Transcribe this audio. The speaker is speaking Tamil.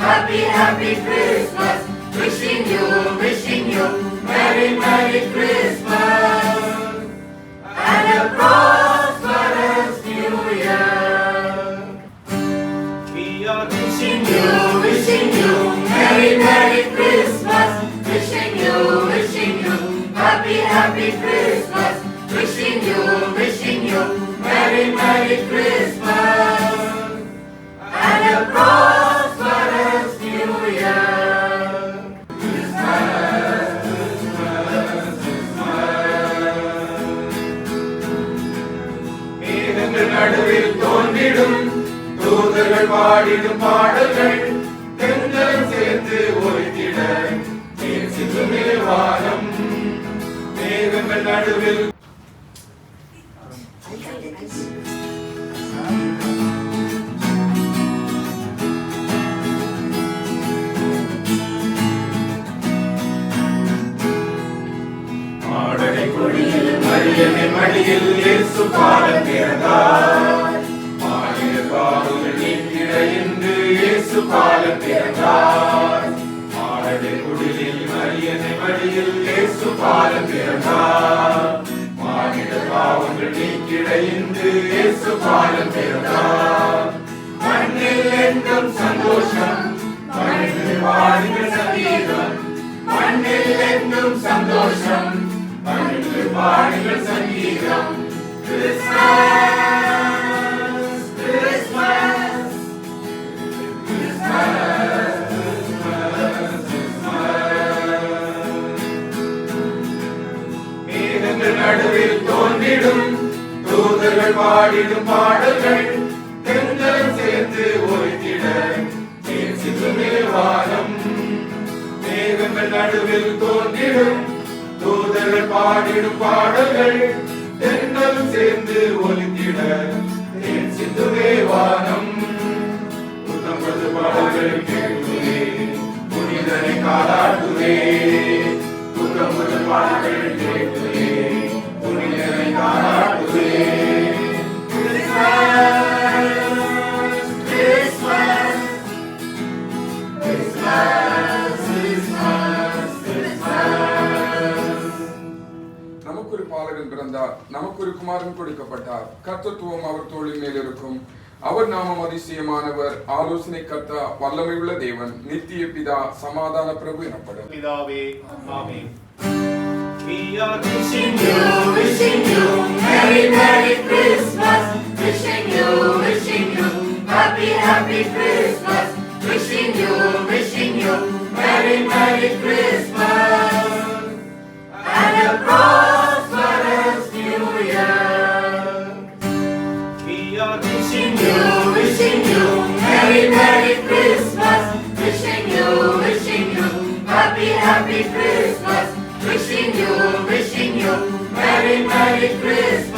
happy, happy Christmas. Wishing you, Merry, Merry Christmas. And a prosperous New Year. We are wishing you, Merry, Merry Christmas. Wishing you, happy, happy Christmas. Wishing you, Merry, Merry Christmas. And a prosperous New Year. நடுவில் தோன்றிடும் தூதர்கள் பாடிடும் பாடல்கள் தென்றலும் சேர்ந்து ஒலித்திட சிந்துமே வானம் மேகங்கள் நடுவில் மாடலை கொடியில் மரியனை மடியில் இயேசு பாலன் பிறந்தார். மாநில பாவங்கள் நீக்கிட இன்று இயேசு பாலன் பிறந்தார். மாடலை கொடியில் மரியனை மடியில் இயேசு பாலன் பிறந்தார். மாநில பாவங்கள் நீக்கிட இன்று இயேசு பாலன் பிறந்தார். மண்ணில் என்றும் சந்தோஷம் மனிதர் வாழுங்கள் சங்கீதம். மண்ணில் என்றும் சந்தோஷம் மனிதர் வாழுங்கள் சங்கீதம். கிறிஸ்மஸ் கிறிஸ்மஸ் மேகங்கள் நடுவில் தோன்றிடும் தூதர்கள் பாடிடும் பாடல்கள் தென்றலும் சேர்ந்து ஒலித்திட சிந்துமே வானம். மேகங்கள் நடுவில் தோன்றிடும் தூதர்கள் பாடிடும் பாடல்கள் தென்றலும் சேர்ந்து ஒலித்திட சிந்துமே வானம். புத்தம்பது பாடல்கள் கேட்குவே புனிதனை காலாட்டுவே. புத்தம்பது பாடல்கள் கேட்குவே புனிதனை காலாட்டுவே. நமக்கு பாலகன் பிறந்தார், நமக்கு ஒரு குமாரன் கொடுக்கப்பட்டார். கர்த்தத்துவம் அவர் தோளின் மேல் இருக்கும். அவர் நாமம் அதிசயமானவர், ஆலோசனை கர்த்தா, வல்லமை உள்ள தேவன், நித்திய பிதா, சமாதான பிரபு எனப்படும். பிதாவே ஆமென். We are wishing you, Merry, Merry Christmas. Wishing you, happy, happy Christmas. Wishing you, Merry, Merry Christmas. And a prosperous New Year. We are wishing you, Merry, Merry Christmas. Wishing you, happy, happy Christmas. Wishing you, Merry, Merry Christmas.